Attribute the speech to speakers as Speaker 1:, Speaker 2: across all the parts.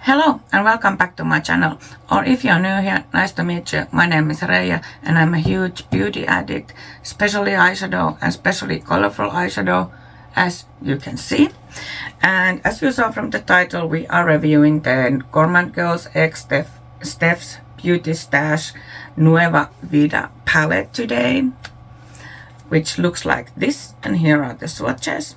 Speaker 1: Hello and welcome back to my channel, or if you're new here, nice to meet you. My name is Reija and I'm a huge beauty addict, especially eyeshadow and especially colorful eyeshadow, as you can see. And as you saw from the title, we are reviewing the Gourmande Girls X Steff's Beauty Stash Nueva Vida palette today, which looks like this, and here are the swatches.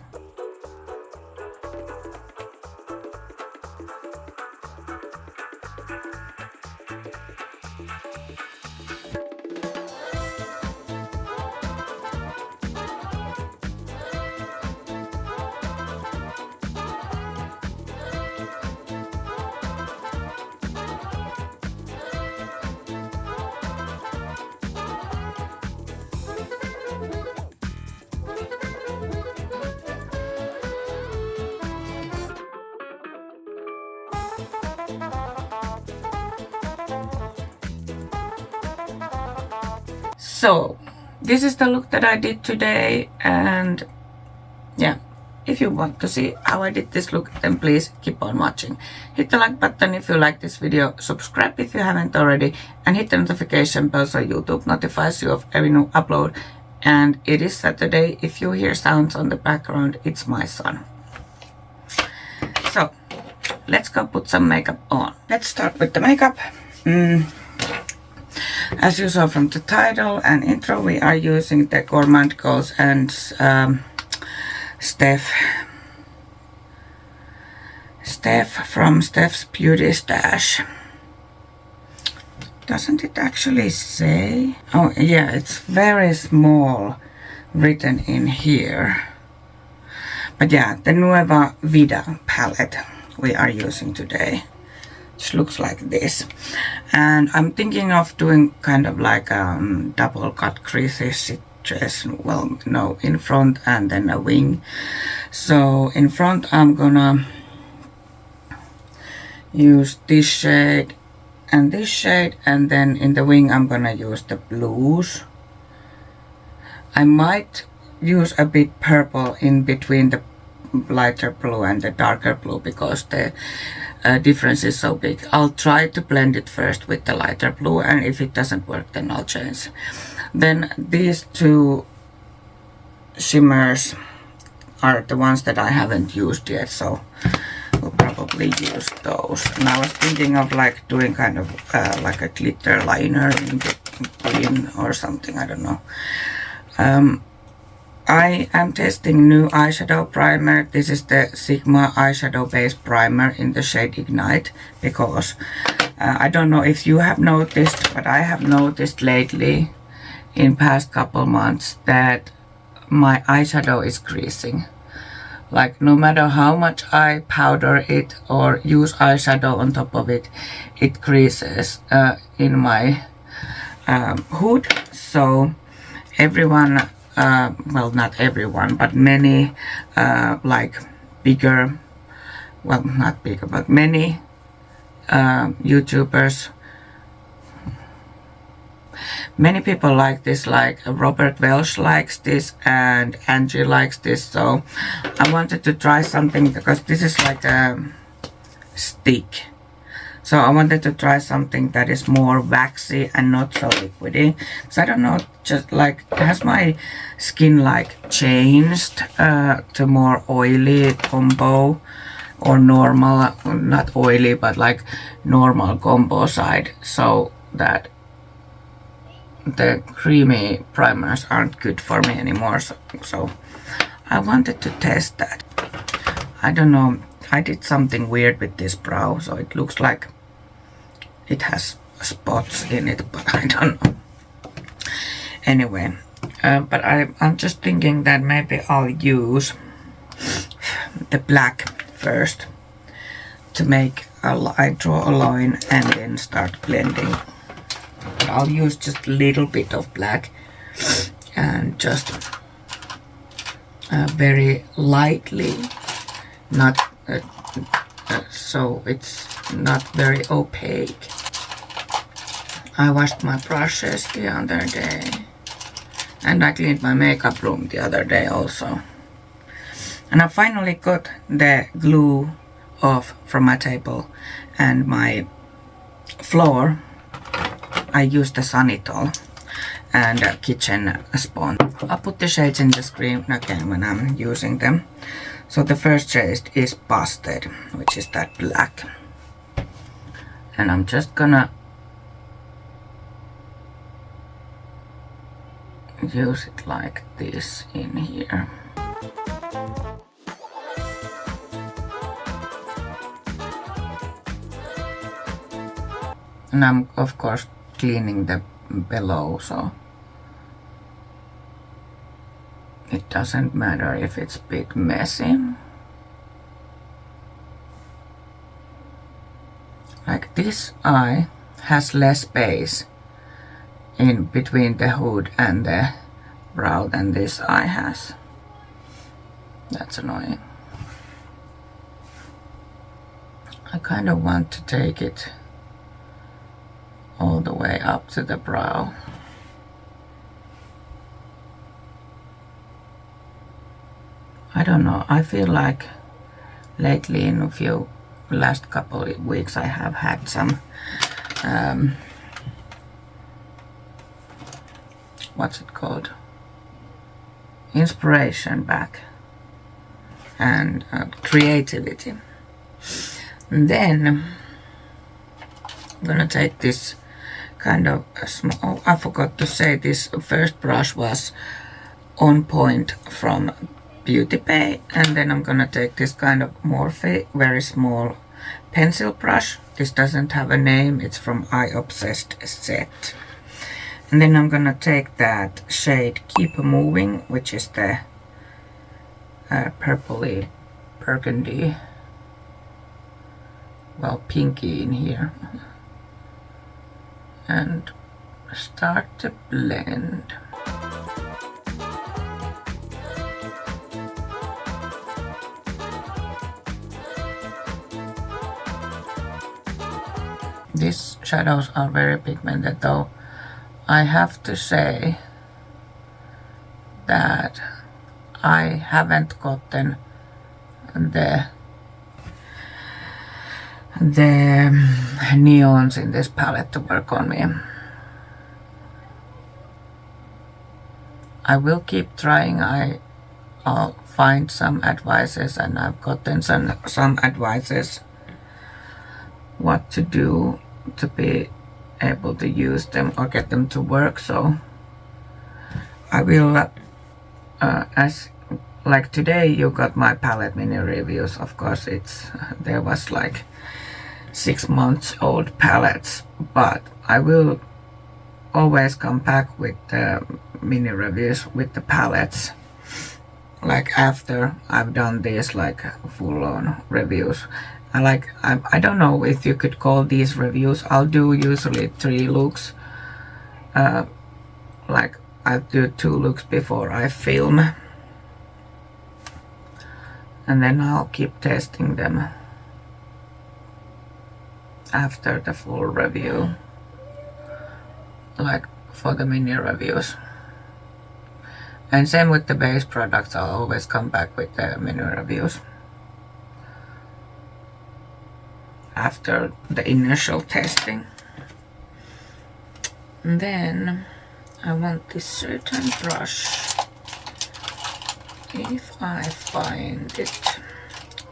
Speaker 1: So this is the look that I did today, and yeah, if you want to see how I did this look, then please keep on watching. Hit the like button if you like this video, subscribe if you haven't already, and hit the notification bell so YouTube notifies you of every new upload. And it is Saturday. If you hear sounds on the background, it's my son. So let's go put some makeup on. Let's start with the makeup. As you saw from the title and intro, we are using the Gourmande Girls and Steff from Steff's Beauty Stash. Doesn't it actually say? Oh yeah, it's very small written in here. But yeah, the Nueva Vida palette we are using today. Which looks like this, and I'm thinking of doing kind of like double cut creases situation. Well, no, in front and then a wing. So in front I'm gonna use this shade and this shade, and then in the wing I'm gonna use the blues. I might use a bit purple in between the lighter blue and the darker blue because the difference is so big. I'll try to blend it first with the lighter blue, and if it doesn't work then I'll change. Then these two shimmers are the ones that I haven't used yet, so we'll probably use those. And I was thinking of like doing kind of like a glitter liner in between or something, I don't know. I am testing new eyeshadow primer. This is the Sigma eyeshadow base primer in the shade Ignite, because I don't know if you have noticed, but I have noticed lately in past couple months that my eyeshadow is creasing. Like no matter how much I powder it or use eyeshadow on top of it, it creases in my hood. So everyone, well, not everyone, but many like bigger, well, not bigger, but many YouTubers, many people like this, like Robert Welsh likes this and Angie likes this. So I wanted to try something because this is like a stick. So I wanted to try something that is more waxy and not so liquidy. So I don't know, just like, has my skin like changed to more oily combo or normal, not oily, but like normal combo side, so that the creamy primers aren't good for me anymore. So I wanted to test that. I don't know, I did something weird with this brow, so it looks like it has spots in it, but I don't know. Anyway, but I'm just thinking that maybe I'll use the black first to make I draw a line and then start blending. I'll use just a little bit of black and just very lightly, not so it's not very opaque. I washed my brushes the other day, and I cleaned my makeup room the other day also. And I finally got the glue off from my table, and my floor, I use the Sanitol and kitchen sponge. I'll put the shades in the screen again when I'm using them. So the first shade is Busted, which is that black. And I'm just gonna use it like this in here. And I'm of course cleaning the below, so it doesn't matter if it's a bit messy. Like this eye has less space in between the hood and the brow than this eye has. That's annoying. I kind of want to take it all the way up to the brow. I don't know, I feel like lately in a few last couple of weeks I have had some what's it called, inspiration back and creativity. And then I'm gonna take this kind of small, oh, I forgot to say this first brush was On Point from Beauty Bay, and then I'm gonna take this kind of Morphe very small pencil brush. This doesn't have a name, it's from I Obsessed set. And then I'm gonna take that shade Keep Moving, which is the purpley burgundy, well, pinky in here, and start to blend. These shadows are very pigmented, though I have to say that I haven't gotten the neons in this palette to work on me. I will keep trying. I'll find some advices, and I've gotten some advices what to do to be able to use them or get them to work. So I will as like today you got my palette mini reviews. Of course there was like 6 months old palettes, but I will always come back with the mini reviews with the palettes like after I've done these like full-on reviews. I don't know if you could call these reviews. I'll do usually 3 looks, like I'll do 2 looks before I film, and then I'll keep testing them after the full review, like for the mini reviews. And same with the base products, I'll always come back with the mini reviews after the initial testing. And then I want this certain brush, if I find it.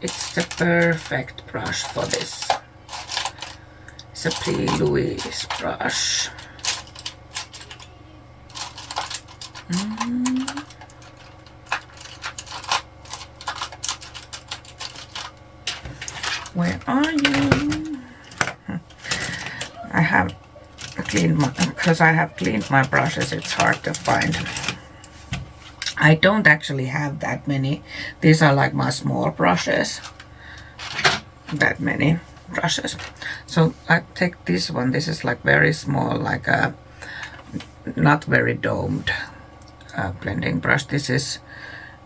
Speaker 1: It's the perfect brush for this. It's a P. Louise brush. Where are you? I have cleaned because I have cleaned my brushes, it's hard to find. I don't actually have that many. These are like my small brushes. That many brushes. So I take this one. This is like very small, like a not very domed blending brush. This is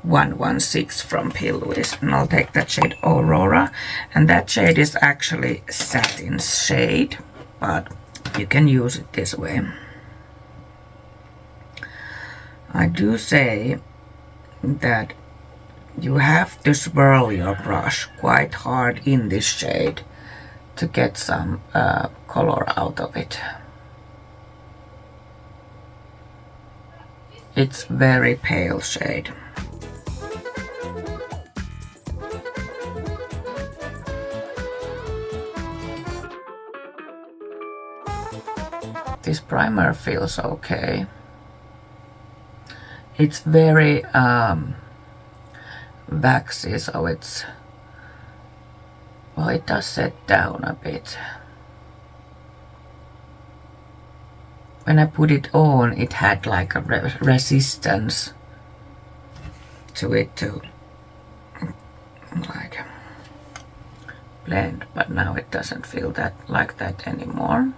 Speaker 1: 116 from P. Louise, and I'll take that shade Aurora, and that shade is actually satin shade, but you can use it this way. I do say that you have to swirl your brush quite hard in this shade to get some color out of it. It's very pale shade. This primer feels okay. It's very waxy, so it's, well, it does set down a bit. When I put it on, it had like a resistance to it to like blend, but now it doesn't feel that like that anymore.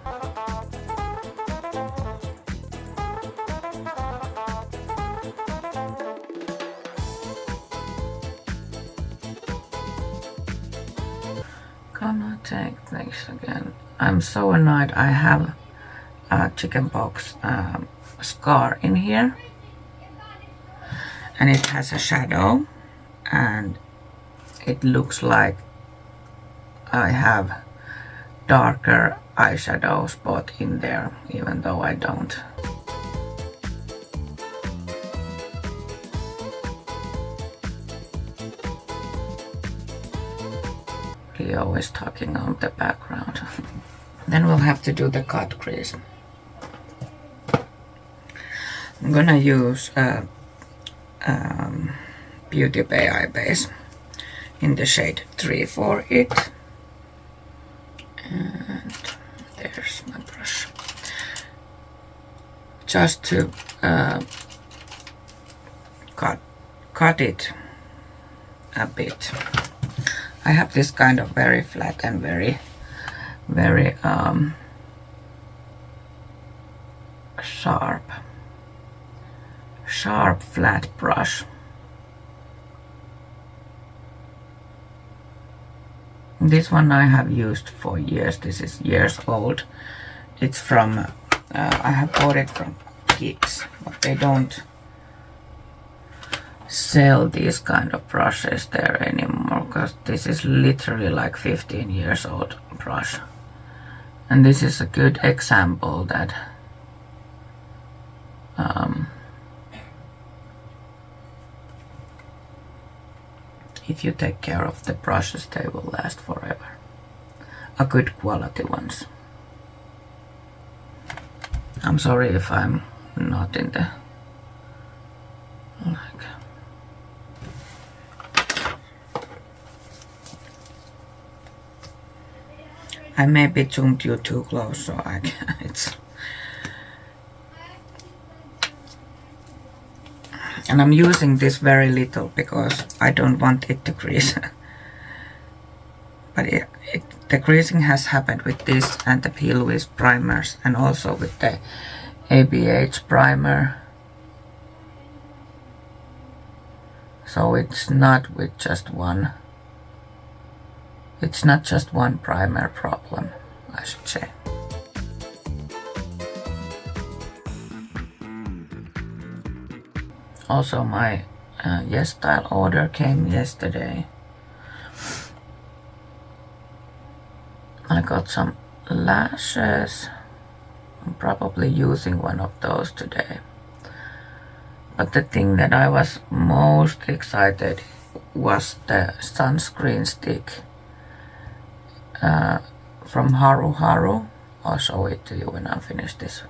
Speaker 1: Gonna take this again. I'm so annoyed. I have a chickenpox scar in here, and it has a shadow, and it looks like I have darker eyeshadow spot in there, even though I don't. Leo is talking on the background. Then we'll have to do the cut crease. I'm gonna use Beauty Bay Eye Base in the shade 3 for it. And there's my brush. Just to cut it a bit. I have this kind of very flat and very sharp flat brush. This one I have used for years. This is years old. It's from I have bought it from KIITOS, but they don't sell these kind of brushes there anymore, because this is literally like 15 years old brush. And this is a good example that if you take care of the brushes, they will last forever. A good quality ones. I'm sorry if I'm not in the like. I maybe zoomed you too close, so it's. And I'm using this very little because I don't want it to crease. But the creasing has happened with this and the Peel Whiz primers, and also with the ABH primer. So it's not with just one. It's not just one primer problem, I should say. Also, my Yes Style order came yesterday. I got some lashes. I'm probably using one of those today. But the thing that I was most excited was the sunscreen stick from Haru Haru. I'll show it to you when I finish this.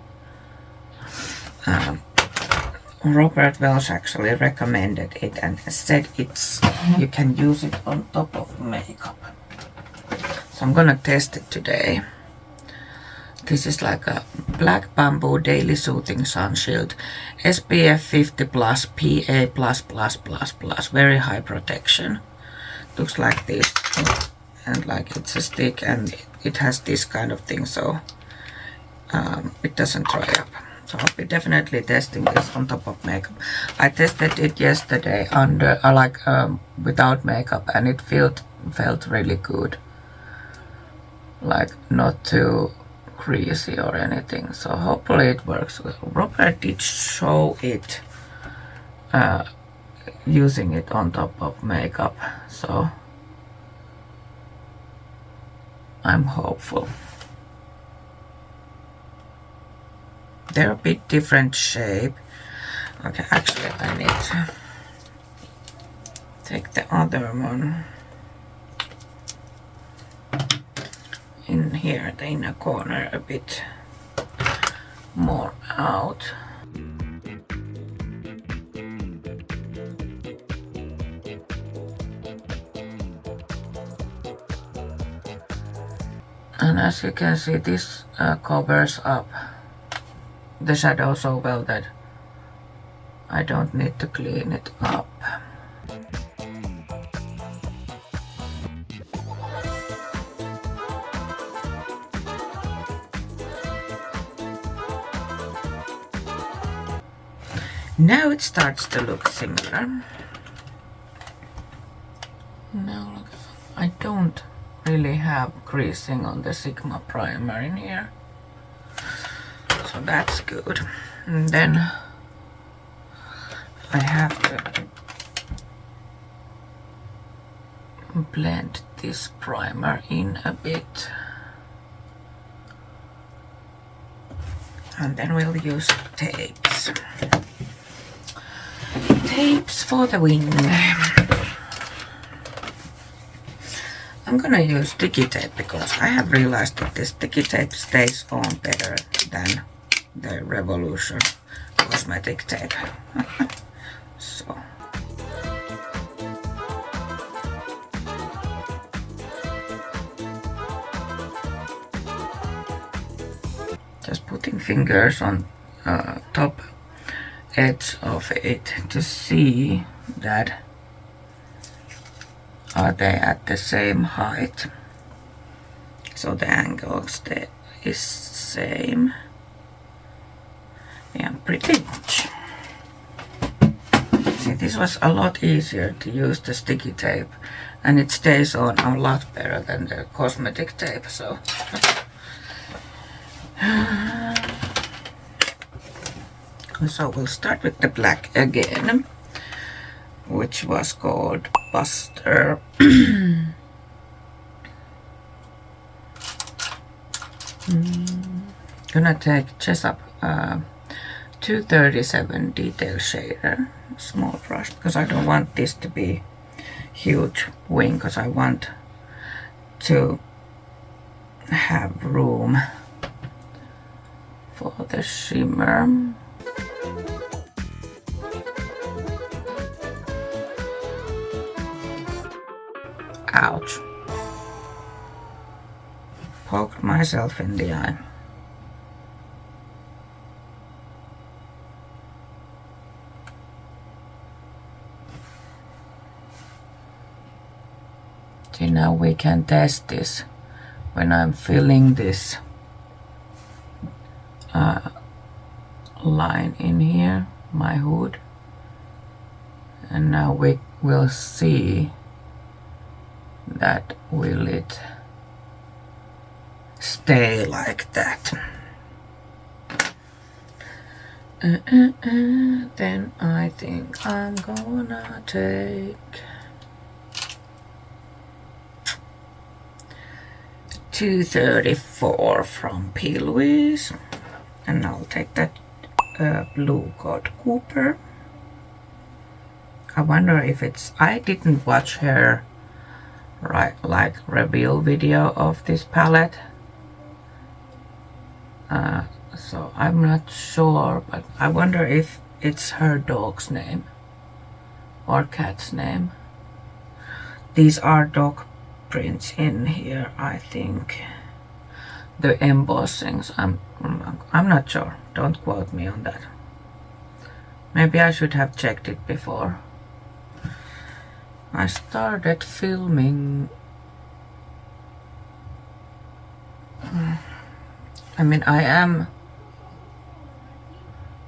Speaker 1: Robert Welsh actually recommended it and said you can use it on top of makeup. So I'm gonna test it today. This is like a Black Bamboo Daily Soothing Sun Shield, SPF 50 plus, PA++++, very high protection. Looks like this, and like it's a stick, and it has this kind of thing, so it doesn't dry up. So I'll be definitely testing this on top of makeup. I tested it yesterday under without makeup, and it felt really good. Like not too greasy or anything, so hopefully it works. Robert did show it using it on top of makeup, so I'm hopeful. They're a bit different shape. Okay, actually I need to take the other one in here, the inner corner a bit more out. And as you can see, this covers up the shadow so well that I don't need to clean it up. Now it starts to look similar. Now look, I don't really have creasing on the Sigma primer in here, so that's good. And then I have to blend this primer in a bit, and then we'll use tapes. Tapes for the wing. I'm gonna use sticky tape because I have realized that this sticky tape stays on better than the Revolution cosmetic tape. So. Just putting fingers on top edge of it to see that are they at the same height, so the angle is same. Yeah, pretty much. See, this was a lot easier to use the sticky tape, and it stays on a lot better than the cosmetic tape, so so we'll start with the black again, which was called Buster. Gonna take Jessup 237 detail shader, small brush, because I don't want this to be huge wing, because I want to have room for the shimmer. Ouch. Poked myself in the eye. See, now we can test this when I'm filling this line in here, my hood. And now we will see that will it stay like that. Then I think I'm gonna take 234 from P. Louise, and I'll take that blue called Cooper. I wonder if it's, I didn't watch her reveal video of this palette, so I'm not sure, but I wonder if it's her dog's name or cat's name. These are dog prints in here, I think. The embossings, I'm not sure, don't quote me on that. Maybe I should have checked it before I started filming. I mean, I am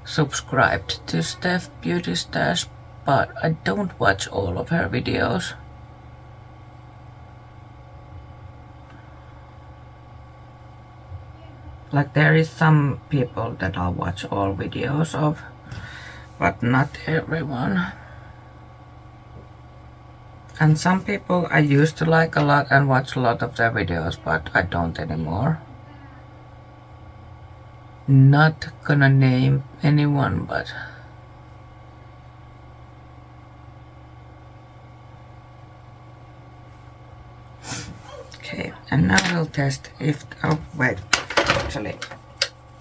Speaker 1: subscribed to Steff Beauty Stash, but I don't watch all of her videos. Like, there is some people that I'll watch all videos of, but not everyone. And some people I used to like a lot and watch a lot of their videos, but I don't anymore. Not gonna name anyone, but okay. And now we'll test if, oh wait, actually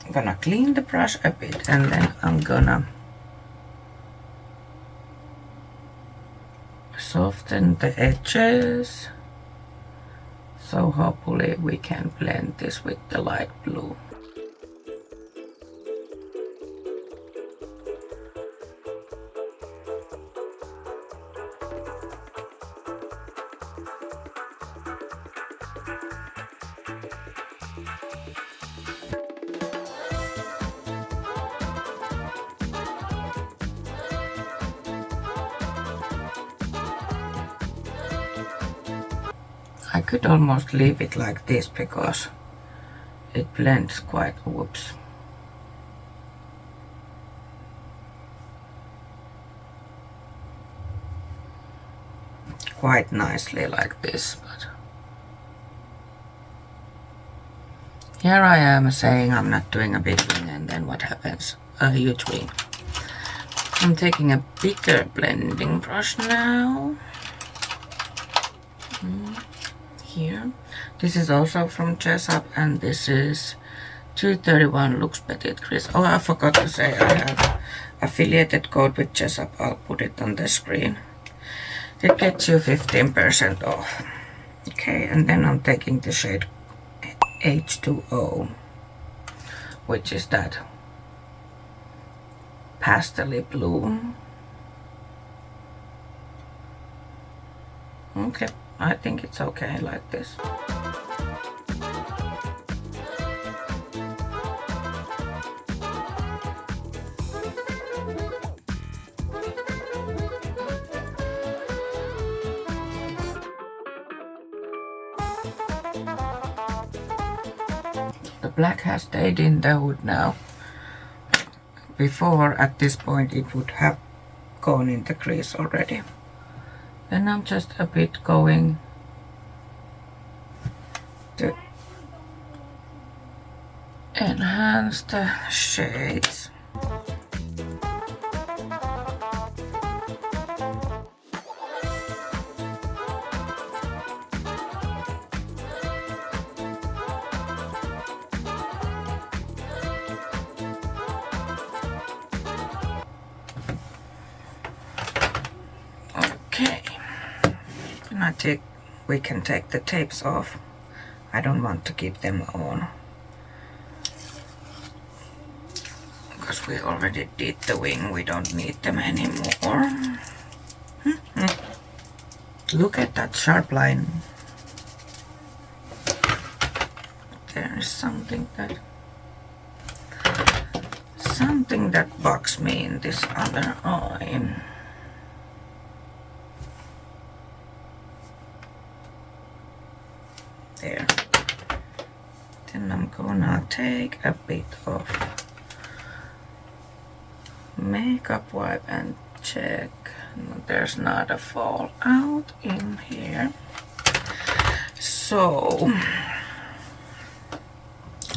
Speaker 1: I'm gonna clean the brush a bit and then I'm gonna soften the edges. So hopefully we can blend this with the light blue. I could almost leave it like this because it blends quite, whoops. Quite nicely like this, but here I am saying I'm not doing a big wing, and then what happens? A huge wing. I'm taking a bigger blending brush now. Here. This is also from Jessup, and this is 231 Lux Petite Crease. Oh, I forgot to say I have affiliated code with Jessup. I'll put it on the screen. It gets you 15% off. Okay, and then I'm taking the shade H2O, which is that pastel-y blue. Okay, I think it's okay like this. The black has stayed in the hood now. Before, at this point, it would have gone in the crease already. Then I'm just a bit going to enhance the shades. Okay, and I think we can take the tapes off. I don't want to keep them on because we already did the wing. We don't need them anymore. Look at that sharp line. There is something that bugs me in this other eye. There. Then I'm gonna take a bit of makeup wipe and check there's not a fallout in here. So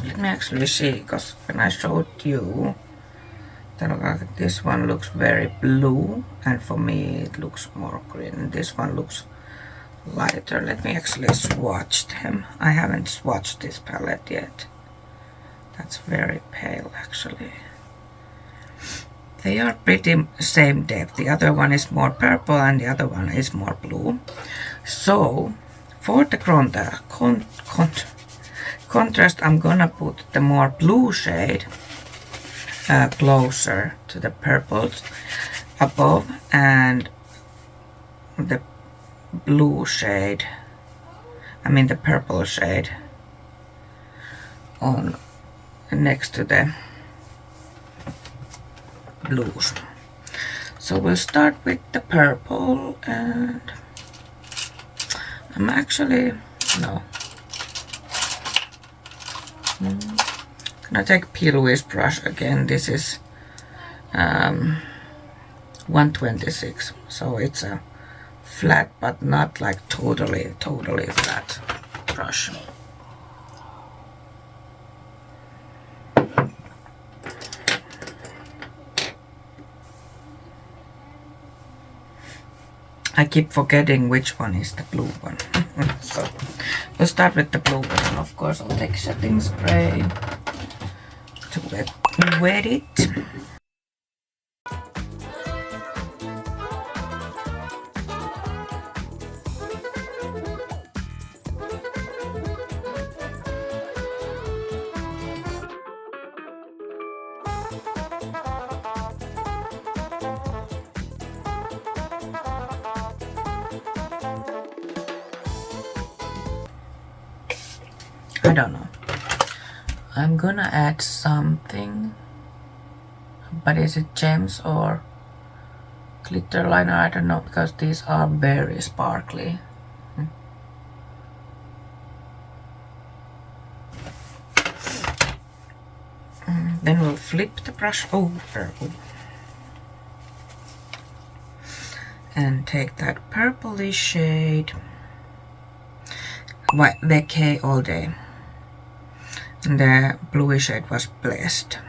Speaker 1: let me actually see, because when I showed you that this one looks very blue and for me it looks more green. This one looks lighter. Let me actually swatch them. I haven't swatched this palette yet. That's very pale actually. They are pretty same depth. The other one is more purple and the other one is more blue. So for the contrast, I'm gonna put the more blue shade closer to the purples above, and the blue shade, I mean the purple shade, on next to the blues. So we'll start with the purple, and I'm actually gonna take P. Louise brush again. This is 126, so it's a flat, but not like totally flat brush. I keep forgetting which one is the blue one. So we'll start with the blue one, and of course I'll take setting spray to wet it. I don't know. I'm gonna add something, but is it gems or glitter liner? I don't know, because these are very sparkly. Then we'll flip the brush over and take that purpley shade. Vacay all day. The bluey shade was blessed.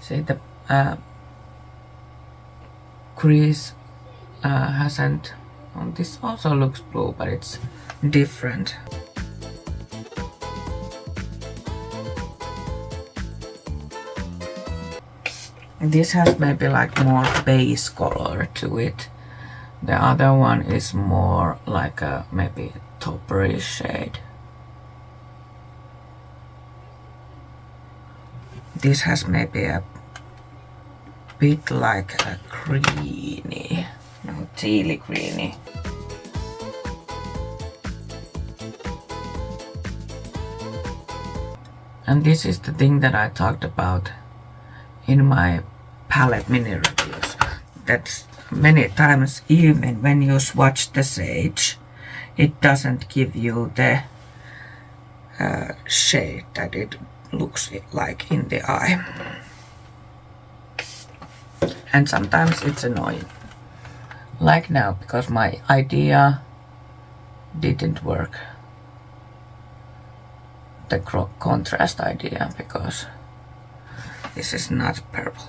Speaker 1: See, the crease hasn't. This also looks blue, but it's different. This has maybe like more base color to it. The other one is more like a maybe taupery shade. This has maybe a bit like a greeny, no, tealy greeny. And this is the thing that I talked about in my palette mini reviews. That's many times, even when you swatch the sage, it doesn't give you the shade that it looks like in the eye. And sometimes it's annoying. Like now, because my idea didn't work. The contrast idea, because this is not purple.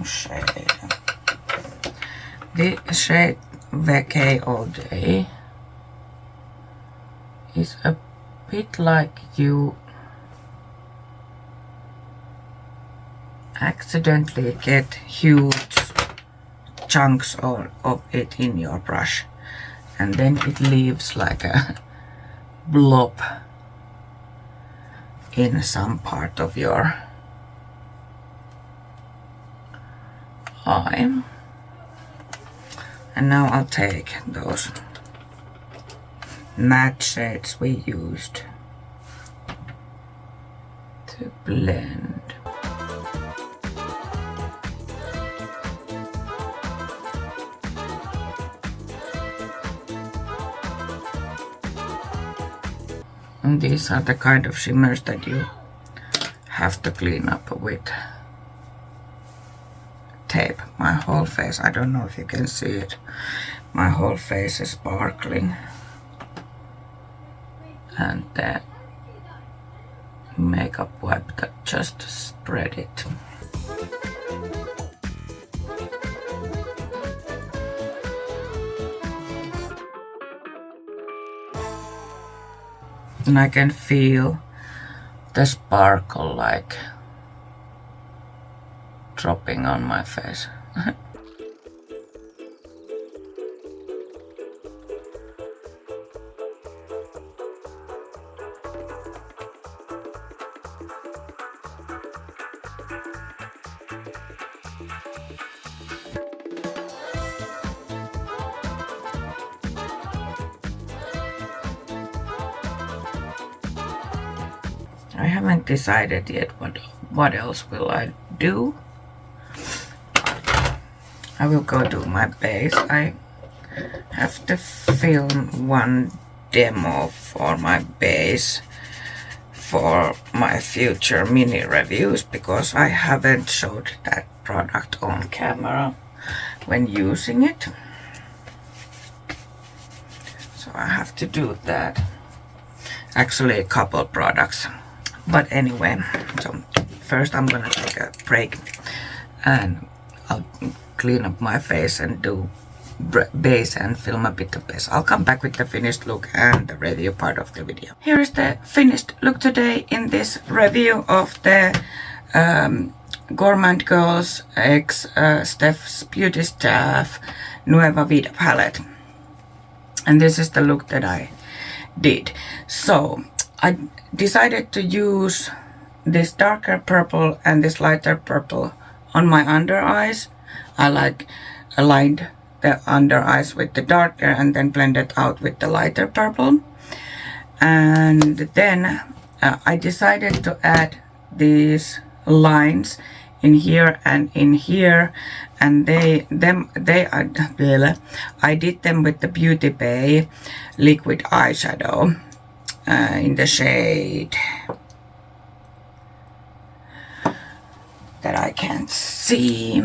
Speaker 1: Shade. The shade Vacay all day is a bit like you accidentally get huge chunks of it in your brush, and then it leaves like a blob in some part of your eye. And now I'll take those matte shades we used to blend. And these are the kind of shimmers that you have to clean up with tape. My whole face, I don't know if you can see it, my whole face is sparkling, and the makeup wipe that just spread it. And I can feel the sparkle like dropping on my face. I haven't decided yet what else will I do. I will go do my base. I have to film one demo for my base for my future mini reviews, because I haven't showed that product on camera when using it. So I have to do that. Actually a couple products. But anyway, so first I'm gonna take a break and I'll clean up my face and do base and film a bit of base. I'll come back with the finished look and the review part of the video. Here is the finished look today in this review of the Gourmande Girls X Steff's Beauty Staff Nueva Vida palette. And this is the look that I did. So I decided to use this darker purple and this lighter purple on my under eyes. I like aligned the under eyes with the darker and then blended out with the lighter purple. And then I decided to add these lines in here and in here, and I did them with the Beauty Bay liquid eyeshadow in the shade that I can't see.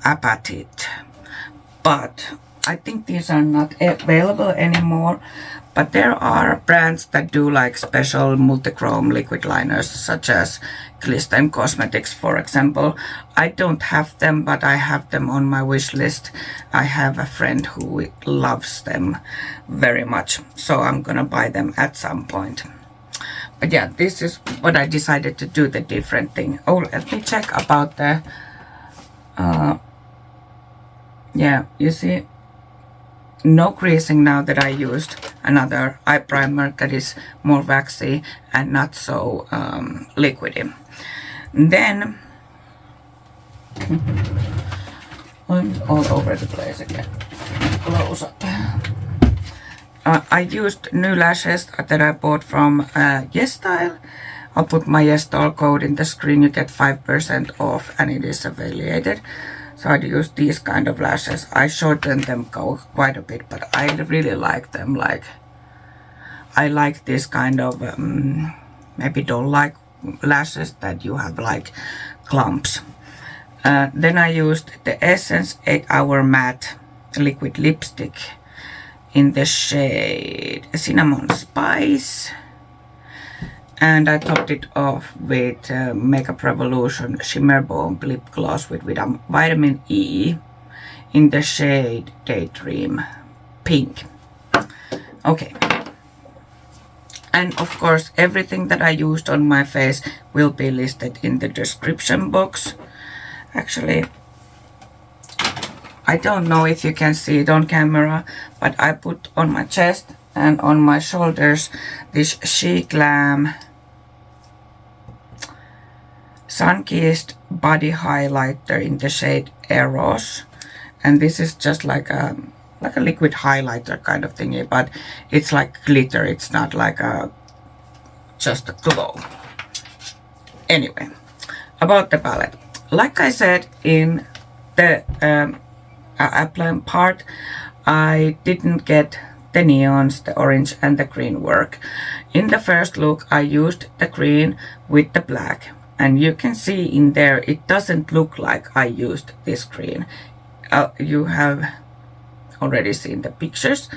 Speaker 1: Apatite, but I think these are not available anymore. But there are brands that do like special multi-chrome liquid liners, such as Glisten Cosmetics, for example. I don't have them, but I have them on my wish list. I have a friend who loves them very much, so I'm gonna buy them at some point. But yeah, this is what I decided to do, the different thing. Oh, let me check about the yeah, you see, no creasing now that I used another eye primer that is more waxy and not so liquidy. Then I'm all over the place again. Close up. I used new lashes that I bought from Yes Style. I'll put my Yes Style code in the screen. You get 5% off, and it is affiliated. So I used these kind of lashes. I shortened them quite a bit, but I really like them. Like, I like this kind of maybe don't like lashes that you have like clumps. Then I used the Essence 8-Hour Matte Liquid Lipstick in the shade Cinnamon Spice. And I topped it off with Makeup Revolution Shimmer Balm Lip Gloss with vitamin E in the shade Daydream Pink. Okay. And of course, everything that I used on my face will be listed in the description box. Actually, I don't know if you can see it on camera, but I put on my chest and on my shoulders this She Glam Sun-Kissed Body Highlighter in the shade Eros. And this is just like a liquid highlighter kind of thingy, but it's like glitter. It's not like just a glow. Anyway, about the palette. Like I said in the applying part, I didn't get the neons, the orange and the green work. In the first look, I used the green with the black. And you can see in there, it doesn't look like I used this green. You have already seen the pictures.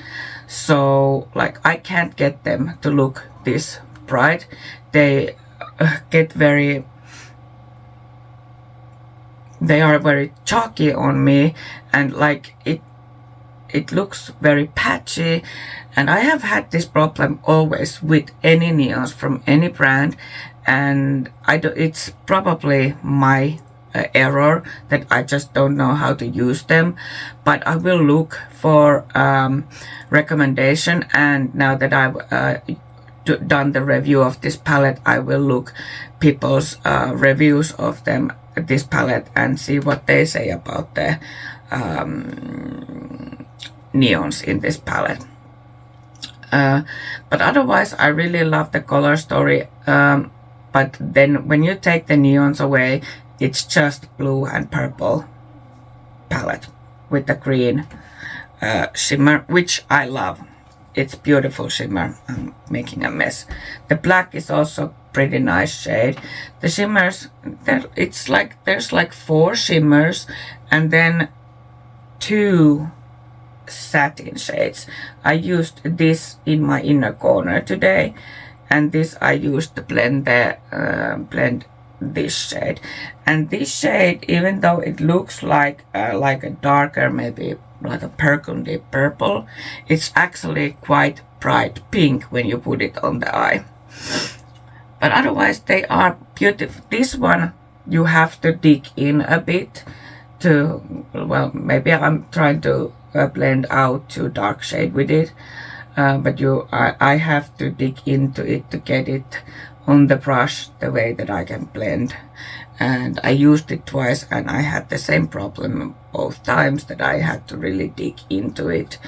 Speaker 1: So, like, I can't get them to look this bright. They get very... They are very chalky on me. And, like, it looks very patchy. And I have had this problem always with any neons from any brand. And it's probably my error that I just don't know how to use them. But I will look for recommendation, and now that I've done the review of this palette, I will look people's reviews of this palette and see what they say about the neons in this palette. But otherwise I really love the color story, but then when you take the neons away, it's just blue and purple palette with the green shimmer, which I love. It's beautiful shimmer. I'm making a mess. The black is also pretty nice shade. The shimmers, there's like 4 shimmers and then 2 satin shades. I used this in my inner corner today, and this I used to blend this shade. And this shade, even though it looks like a darker, maybe like a burgundy purple, it's actually quite bright pink when you put it on the eye. But otherwise they are beautiful. This one you have to dig in a bit to, well, maybe I'm trying to blend out too dark shade with it, but I have to dig into it to get it on the brush the way that I can blend. And I used it twice and I had the same problem both times, that I had to really dig into it.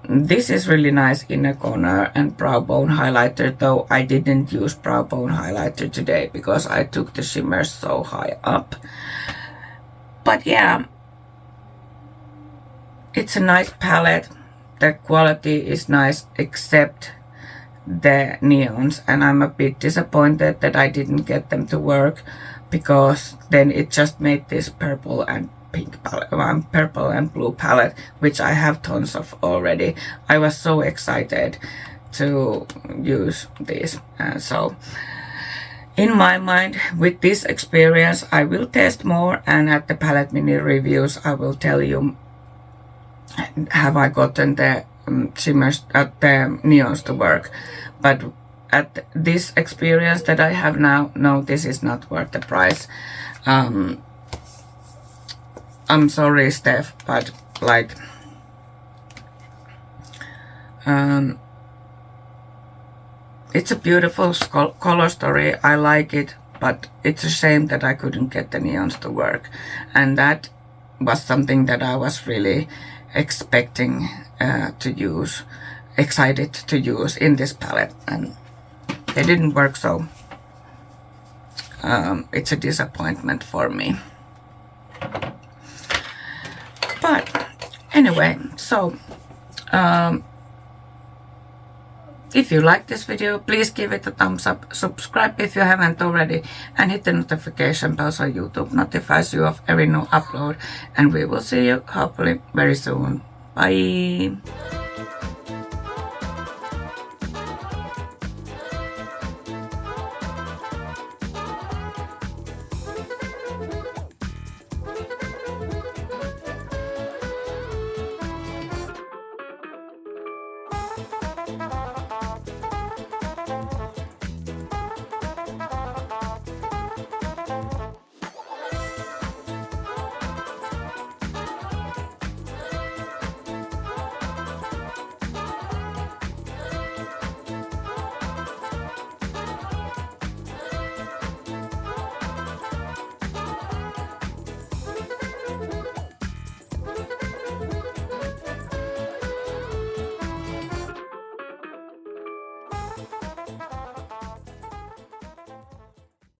Speaker 1: This is really nice inner corner and brow bone highlighter, though I didn't use brow bone highlighter today because I took the shimmers so high up. But yeah, it's a nice palette. The quality is nice except the neons, and I'm a bit disappointed that I didn't get them to work, because then it just made this purple and pink palette, purple and blue palette, which I have tons of already. I was so excited to use this, so in my mind, with this experience, I will test more, and at the palette mini reviews I will tell you, have I gotten the shimmers at the neons to work. But at this experience that I have now, no, this is not worth the price. I'm sorry, Steff, but like it's a beautiful color story. I like it, but it's a shame that I couldn't get the neons to work, and that was something that I was really expecting to use, excited to use in this palette, and they didn't work, so it's a disappointment for me. But anyway, so if you like this video, please give it a thumbs up, subscribe if you haven't already, and hit the notification bell so YouTube notifies you of every new upload. And we will see you hopefully very soon. Bye!